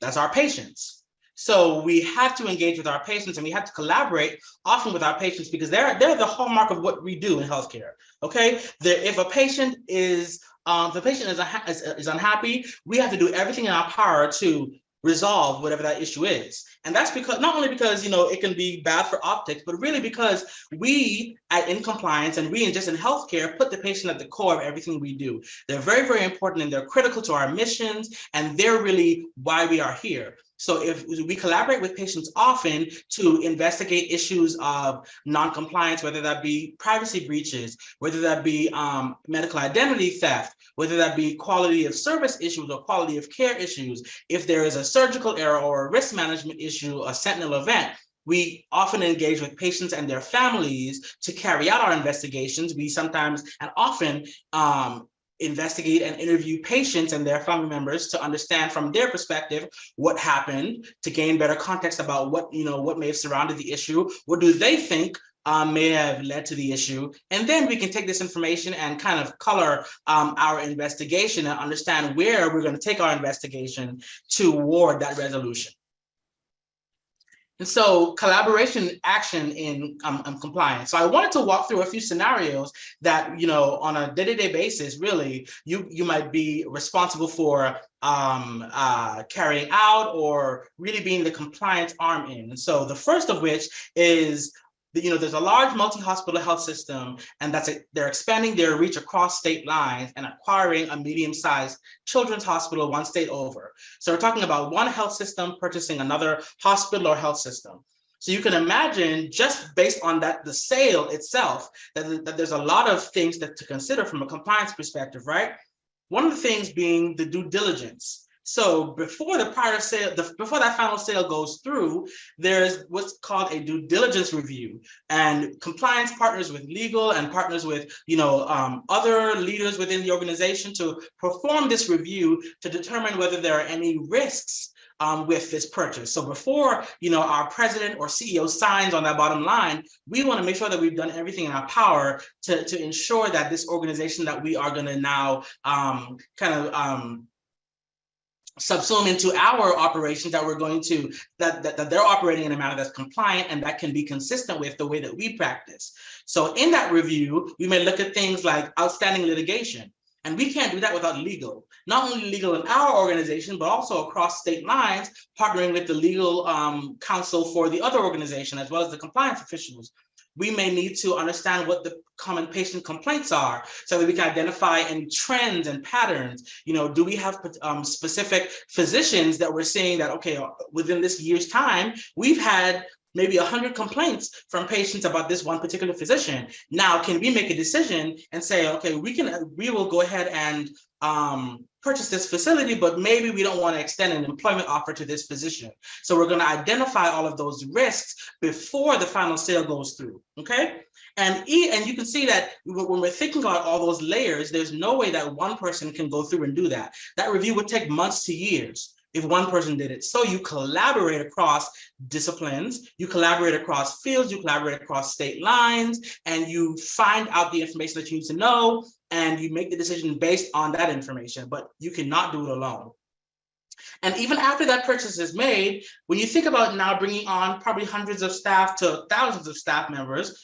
That's our patients. So we have to engage with our patients, and we have to collaborate often with our patients, because they're the hallmark of what we do in healthcare. Okay, if a patient is unhappy, we have to do everything in our power to resolve whatever that issue is. And that's because not only because, you know, it can be bad for optics, but really because we in compliance and we just in healthcare put the patient at the core of everything we do. They're very, very important and they're critical to our missions, and they're really why we are here. So if we collaborate with patients often to investigate issues of non-compliance, whether that be privacy breaches, whether that be medical identity theft, whether that be quality of service issues or quality of care issues, if there is a surgical error or a risk management issue, a sentinel event, we often engage with patients and their families to carry out our investigations. We sometimes and often investigate and interview patients and their family members to understand from their perspective what happened, to gain better context about what may have surrounded the issue. What do they think may have led to the issue? And then we can take this information and kind of color our investigation and understand where we're going to take our investigation toward that resolution. And so collaboration action in compliance. So I wanted to walk through a few scenarios that, you know, on a day-to-day basis, really, you might be responsible for carrying out or really being the compliance arm in. And so the first of which is, you know, there's a large multi-hospital health system, and they're expanding their reach across state lines and acquiring a medium-sized children's hospital one state over. So we're talking about one health system purchasing another hospital or health system. So you can imagine, just based on that, the sale itself, that there's a lot of things to consider from a compliance perspective, right? One of the things being the due diligence. So before the prior sale, before that final sale goes through, there's what's called a due diligence review, and compliance partners with legal and partners with, you know, other leaders within the organization to perform this review to determine whether there are any risks with this purchase. So before, you know, our president or CEO signs on that bottom line, we want to make sure that we've done everything in our power to ensure that this organization that we are going to now subsume into our operations, that we're going to, that they're operating in a manner that's compliant and that can be consistent with the way that we practice. So in that review, we may look at things like outstanding litigation. And we can't do that without legal, not only legal in our organization, but also across state lines, partnering with the legal counsel for the other organization, as well as the compliance officials. We may need to understand what the common patient complaints are so that we can identify any trends and patterns. You know, do we have specific physicians that we're seeing that, okay, within this year's time, we've had maybe 100 complaints from patients about this one particular physician. Now, can we make a decision and say, okay, we will go ahead and purchase this facility, but maybe we don't want to extend an employment offer to this physician. So we're going to identify all of those risks before the final sale goes through, okay? And you can see that when we're thinking about all those layers, there's no way that one person can go through and do that. That review would take months to years if one person did it. So you collaborate across disciplines, you collaborate across fields, you collaborate across state lines, and you find out the information that you need to know, and you make the decision based on that information, but you cannot do it alone. And even after that purchase is made, when you think about now bringing on probably hundreds of staff to thousands of staff members,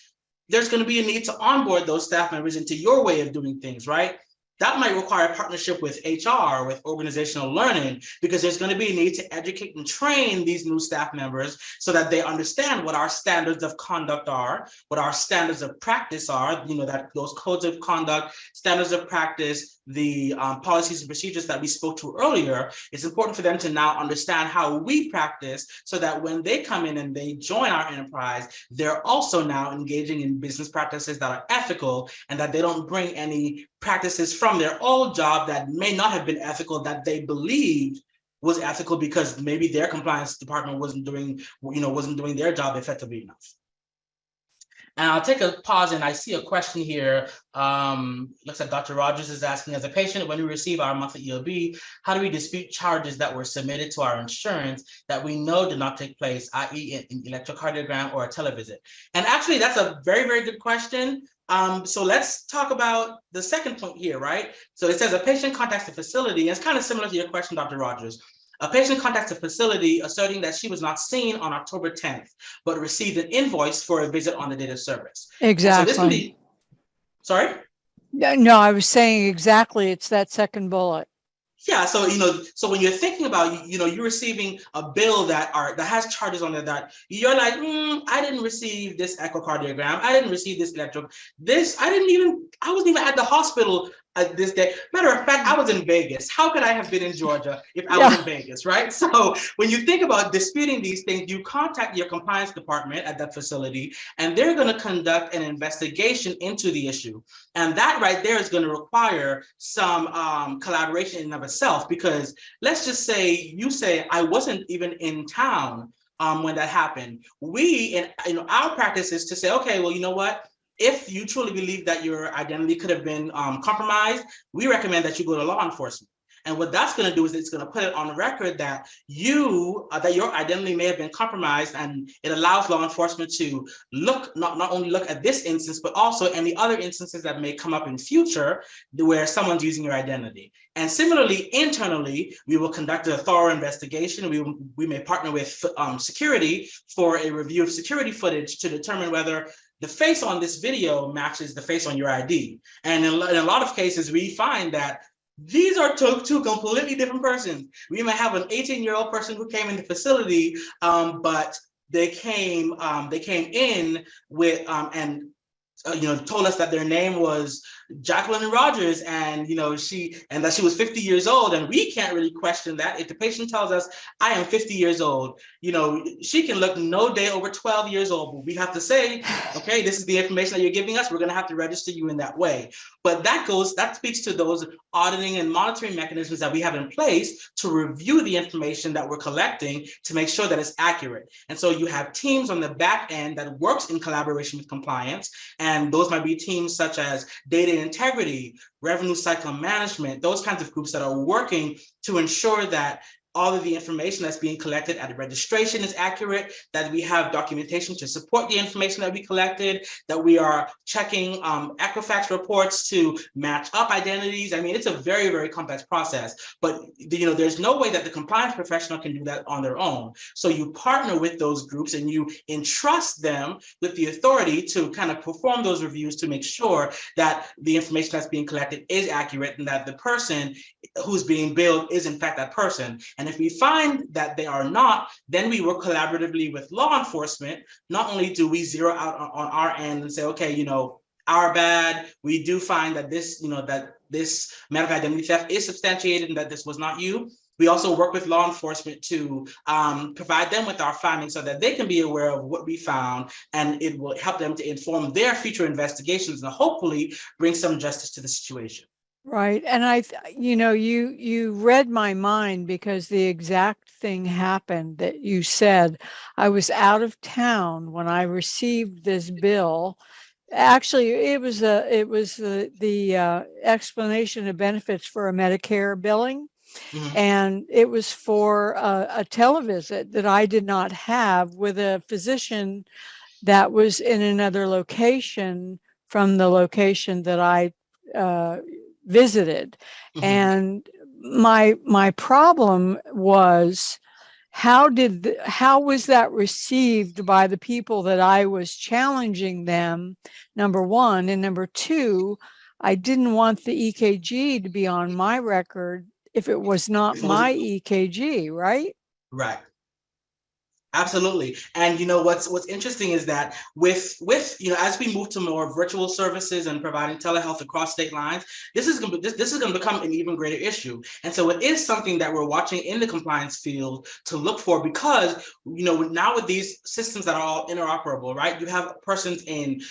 there's going to be a need to onboard those staff members into your way of doing things, right? That might require a partnership with HR, with organizational learning, because there's going to be a need to educate and train these new staff members so that they understand what our standards of conduct are, what our standards of practice are, you know, that those codes of conduct, standards of practice, the policies and procedures that we spoke to earlier. It's important for them to now understand how we practice so that when they come in and they join our enterprise, they're also now engaging in business practices that are ethical, and that they don't bring any practices from their old job that may not have been ethical, that they believed was ethical because maybe their compliance department wasn't doing their job effectively enough. And I'll take a pause, and I see a question here. Looks like Dr. Rogers is asking, as a patient, when we receive our monthly EOB, how do we dispute charges that were submitted to our insurance that we know did not take place, i.e. an electrocardiogram or a televisit? And actually, that's a very, very good question. So let's talk about the second point here, right? So it says a patient contacts the facility, and it's kind of similar to your question, Dr. Rogers. A patient contacts a facility asserting that she was not seen on October 10th, but received an invoice for a visit on the date of service. Exactly. So this can be, sorry? No, I was saying exactly. It's that second bullet. Yeah, so so when you're thinking about you're receiving a bill that has charges on it that you're like, I didn't receive this echocardiogram, I didn't receive this I wasn't even at the hospital at this day. Matter of fact, I was in Vegas. How could I have been in Georgia if I was in Vegas, right? So when you think about disputing these things, you contact your compliance department at that facility, and they're going to conduct an investigation into the issue. And that right there is going to require some collaboration in and of itself, because let's just say you say, I wasn't even in town when that happened. Our practice is to say, okay, well, you know what? If you truly believe that your identity could have been compromised, we recommend that you go to law enforcement. And what that's going to do is it's going to put it on record that your identity may have been compromised, and it allows law enforcement to not only look at this instance, but also any other instances that may come up in future where someone's using your identity. And similarly, internally, we will conduct a thorough investigation. We may partner with security for a review of security footage to determine whether the face on this video matches the face on your ID. And in a lot of cases, we find that these are two completely different persons. We may have an 18-year-old person who came in the facility, but they came in with and told us that their name was Jacqueline Rogers, and that she was 50 years old, and we can't really question that. If the patient tells us, I am 50 years old, she can look no day over 12 years old, but we have to say, okay, this is the information that you're giving us, we're going to have to register you in that way. But that speaks to those auditing and monitoring mechanisms that we have in place to review the information that we're collecting to make sure that it's accurate. And so you have teams on the back end that works in collaboration with compliance, and those might be teams such as data integrity, revenue cycle management, those kinds of groups that are working to ensure that all of the information that's being collected at registration is accurate, that we have documentation to support the information that we collected, that we are checking Equifax reports to match up identities. I mean, it's a very, very complex process, but there's no way that the compliance professional can do that on their own. So you partner with those groups and you entrust them with the authority to kind of perform those reviews to make sure that the information that's being collected is accurate and that the person who's being billed is in fact that person. And if we find that they are not, then we work collaboratively with law enforcement. Not only do we zero out on our end and say, okay, our bad, we do find that this, that this medical identity theft is substantiated and that this was not you. We also work with law enforcement to provide them with our findings so that they can be aware of what we found, and it will help them to inform their future investigations and hopefully bring some justice to the situation. Right. And you read my mind, because the exact thing happened that you said. I was out of town when I received this bill. Actually, it was the explanation of benefits for a Medicare billing. Mm-hmm. And it was for a televisit that I did not have with a physician that was in another location from the location that I visited. Mm-hmm. And my problem was, how was that received by the people that I was challenging them, number one, and number two, I didn't want the EKG to be on my record if it was not my EKG, right? Right. Absolutely. And what's interesting is that with as we move to more virtual services and providing telehealth across state lines, this is going to become an even greater issue. And so it is something that we're watching in the compliance field to look for, because now with these systems that are all interoperable, right? You have persons in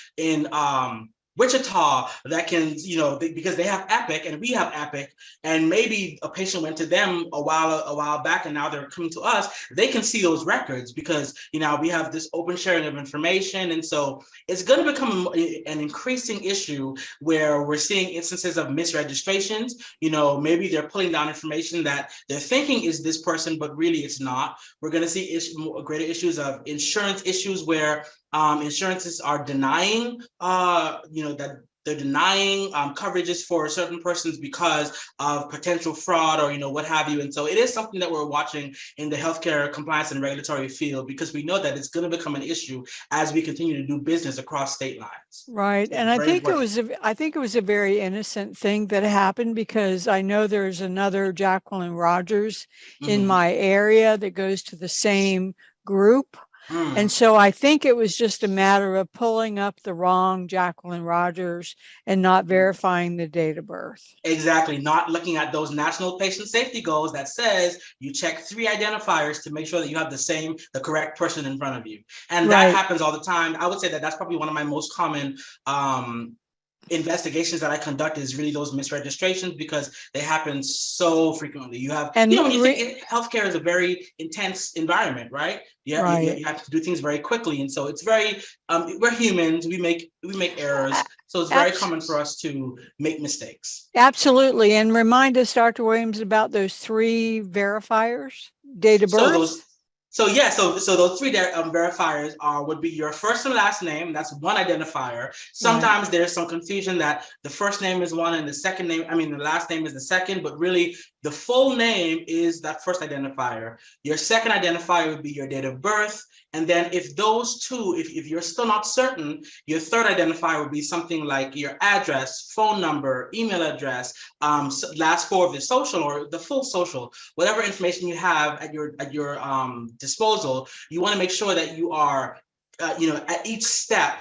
Wichita that can, because they have Epic and we have Epic, and maybe a patient went to them a while back and now they're coming to us, they can see those records because, we have this open sharing of information. And so it's going to become an increasing issue where we're seeing instances of misregistrations. Maybe they're pulling down information that they're thinking is this person, but really it's not. We're going to see greater issues of insurance issues where insurances are denying, that they're denying coverages for certain persons because of potential fraud or, what have you. And so it is something that we're watching in the healthcare compliance and regulatory field, because we know that it's going to become an issue as we continue to do business across state lines. Right. So And it's I very think it was a very innocent thing that happened, because I know there's another Jacqueline Rogers in Mhm. my area that goes to the same group. Mm. And so I think it was just a matter of pulling up the wrong Jacqueline Rogers and not verifying the date of birth. Exactly, not looking at those national patient safety goals that says you check 3 identifiers to make sure that you have the correct person in front of you. And that Right. happens all the time. I would say that that's probably one of my most common investigations that I conduct, is really those misregistrations, because they happen so frequently. You have, And when you think healthcare is a very intense environment, right? Yeah, Right. you have to do things very quickly, and so it's very. We're humans. We make errors, so it's very common for us to make mistakes. Absolutely. And remind us, Dr. Williams, about those 3 verifiers, date of birth. So those 3 verifiers would be your first and last name. That's one identifier. Sometimes there's some confusion that the first name is one and the last name is the second, but really the full name is that first identifier. Your second identifier would be your date of birth. And then if those 2, if you're still not certain, your third identifier would be something like your address, phone number, email address, last 4 of the social, or the full social, whatever information you have at your disposal. You want to make sure that you are, at each step,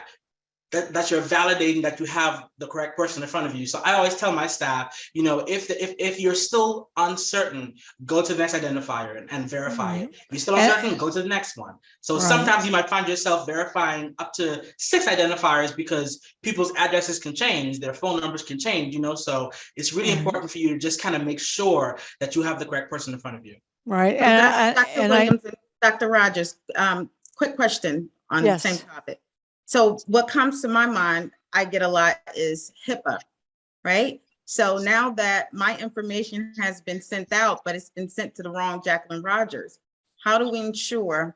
that you're validating that you have the correct person in front of you. So I always tell my staff, if you're still uncertain, go to the next identifier and verify it. If you're still uncertain, go to the next one. So sometimes you might find yourself verifying up to 6 identifiers, because people's addresses can change, their phone numbers can change, so it's really important for you to just kind of make sure that you have the correct person in front of you. Right. So Dr. Williams and Dr. Rogers, quick question on the same topic. So what comes to my mind, I get a lot, is HIPAA, right? So now that my information has been sent out, but it's been sent to the wrong Jacqueline Rogers, how do we ensure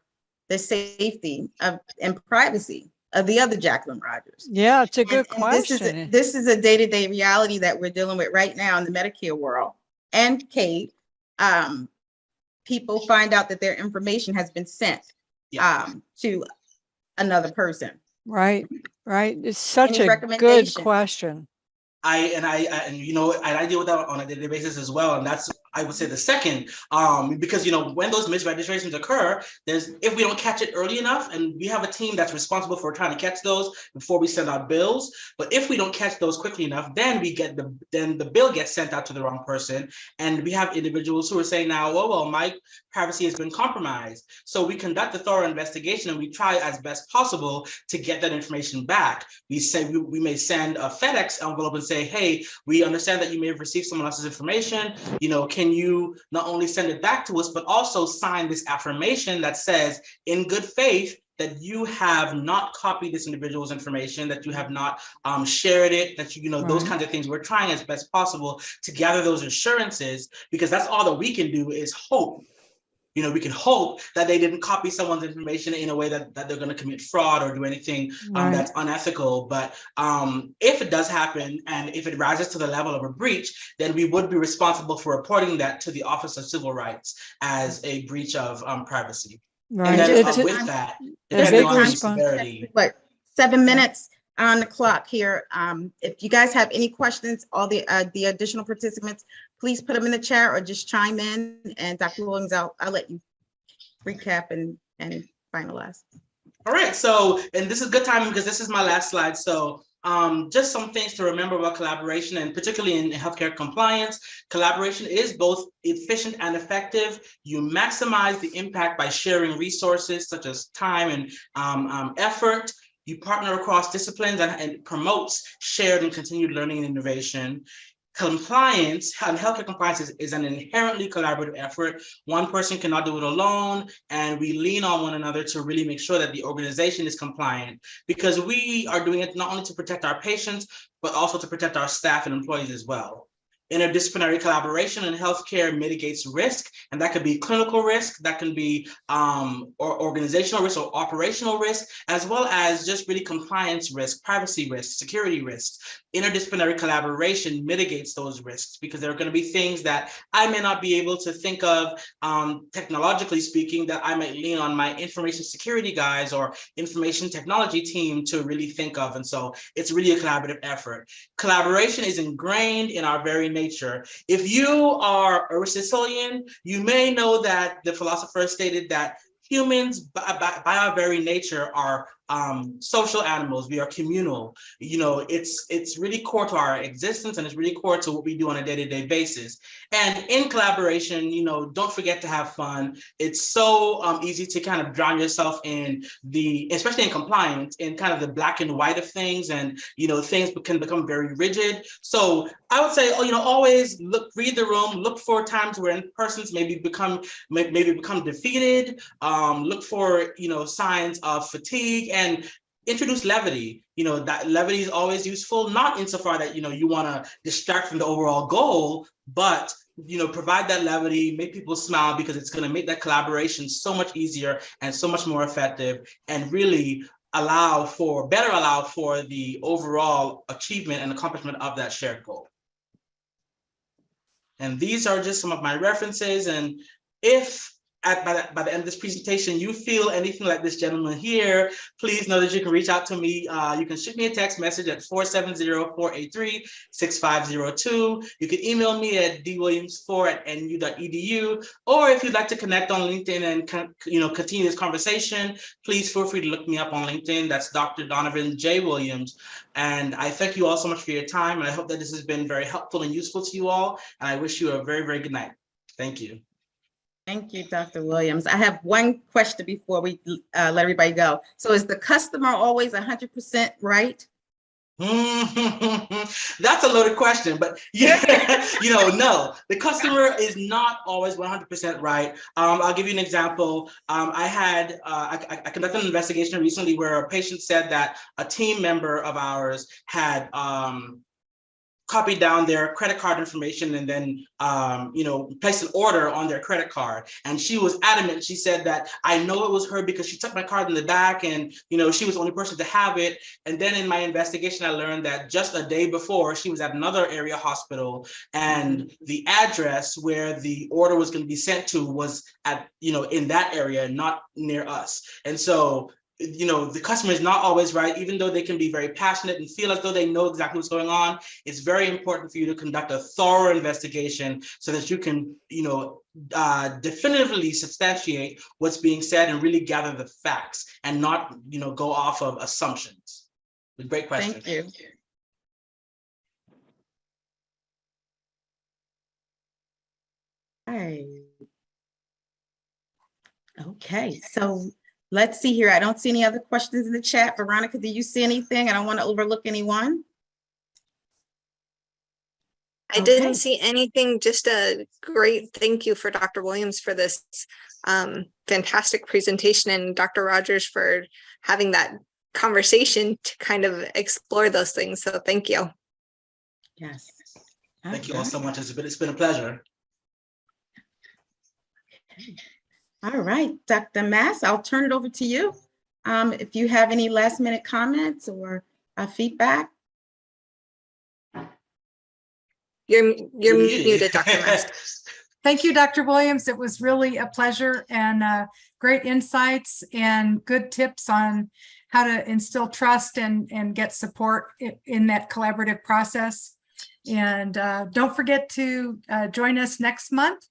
the safety and privacy of the other Jacqueline Rogers? Yeah, it's a good question. This is a day-to-day reality that we're dealing with right now in the Medicare world and Kate. People find out that their information has been sent to another person. Right. It's such a good question. I deal with that on a daily basis as well, and that's, I would say, the second, because when those misregistrations occur, if we don't catch it early enough, and we have a team that's responsible for trying to catch those before we send out bills. But if we don't catch those quickly enough, then the bill gets sent out to the wrong person, and we have individuals who are saying now, well, my privacy has been compromised. So we conduct a thorough investigation, and we try as best possible to get that information back. We say we may send a FedEx envelope and say, hey, we understand that you may have received someone else's information. Can you not only send it back to us, but also sign this affirmation that says, in good faith, that you have not copied this individual's information, that you have not shared it, that those kinds of things. We're trying as best possible to gather those assurances, because that's all that we can do, is hope. We can hope that they didn't copy someone's information in a way that they're going to commit fraud or do anything that's unethical. But if it does happen, and if it rises to the level of a breach, then we would be responsible for reporting that to the Office of Civil Rights as a breach of privacy. Right. And then with that, depending on the severity. 7 minutes on the clock here. If you guys have any questions, all the additional participants, please put them in the chat or just chime in. And Dr. Williams, I'll let you recap and finalize. All right. So, and this is good timing because this is my last slide. So just some things to remember about collaboration, and particularly in healthcare compliance. Collaboration is both efficient and effective. You maximize the impact by sharing resources such as time and effort. You partner across disciplines, and it promotes shared and continued learning and innovation. Compliance and healthcare compliance is an inherently collaborative effort. One person cannot do it alone, and we lean on one another to really make sure that the organization is compliant, because we are doing it not only to protect our patients, but also to protect our staff and employees as well. Interdisciplinary collaboration in healthcare mitigates risk, and that could be clinical risk, that can be or organizational risk or operational risk, as well as just really compliance risk, privacy risk, security risks. Interdisciplinary collaboration mitigates those risks because there are going to be things that I may not be able to think of technologically speaking, that I might lean on my information security guys or information technology team to really think of. And so it's really a collaborative effort. Collaboration is ingrained in our very nature. If you are a Sicilian, you may know that the philosopher stated that humans by our very nature are social animals. We are communal. You know, it's really core to our existence, and it's really core to what we do on a day-to-day basis. And in collaboration, you know, don't forget to have fun. It's so easy to kind of drown yourself in especially in compliance, in kind of the black and white of things, and you know, things can become very rigid. So I would say, you know, always read the room, look for times where persons maybe become defeated, look for, you know, signs of fatigue, and introduce levity. You know, that levity is always useful, not insofar that, you know, you want to distract from the overall goal, but, you know, provide that levity, make people smile, because it's going to make that collaboration so much easier and so much more effective, and really allow for the overall achievement and accomplishment of that shared goal. And these are just some of my references. And if by the end of this presentation, you feel anything like this gentleman here, please know that you can reach out to me. You can shoot me a text message at 470-483-6502. You can email me at dwilliams4@nu.edu. Or if you'd like to connect on LinkedIn and, you know, continue this conversation, please feel free to look me up on LinkedIn. That's Dr. Donovan J. Williams. And I thank you all so much for your time. And I hope that this has been very helpful and useful to you all. And I wish you a very, very good night. Thank you. Thank you, Dr. Williams. I have one question before we let everybody go. So is the customer always 100% right? That's a loaded question, but yeah, you know, no, the customer is not always 100% right. I'll give you an example. I conducted an investigation recently where a patient said that a team member of ours had copied down their credit card information and then, you know, placed an order on their credit card. And she was adamant. She said that I know it was her because she took my card in the back, and, you know, she was the only person to have it. And then in my investigation, I learned that just a day before, she was at another area hospital, and the address where the order was going to be sent to was at, you know, in that area, not near us. And so, you know, the customer is not always right, even though they can be very passionate and feel as though they know exactly what's going on. It's very important for you to conduct a thorough investigation so that you can, you know, definitively substantiate what's being said and really gather the facts, and not, you know, go off of assumptions. Great question. Thank you. Okay, so let's see here. I don't see any other questions in the chat. Veronica, do you see anything? I don't want to overlook anyone. I didn't see anything. Just a great thank you for Dr. Williams for this fantastic presentation, and Dr. Rogers for having that conversation to kind of explore those things. So thank you. Yes. Thank you all so much. It's been a pleasure. All right, Dr. Mass, I'll turn it over to you. If you have any last minute comments or feedback. You're muted, Dr. Mass. Thank you, Dr. Williams. It was really a pleasure, and great insights and good tips on how to instill trust and get support in that collaborative process. And don't forget to join us next month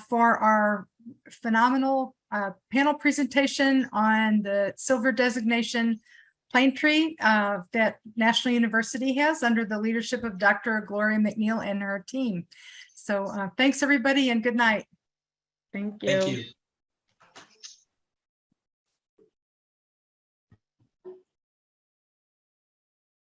for our phenomenal panel presentation on the silver designation plane tree that National University has under the leadership of Dr. Gloria McNeil and her team. So thanks, everybody, and good night. Thank you. Thank you.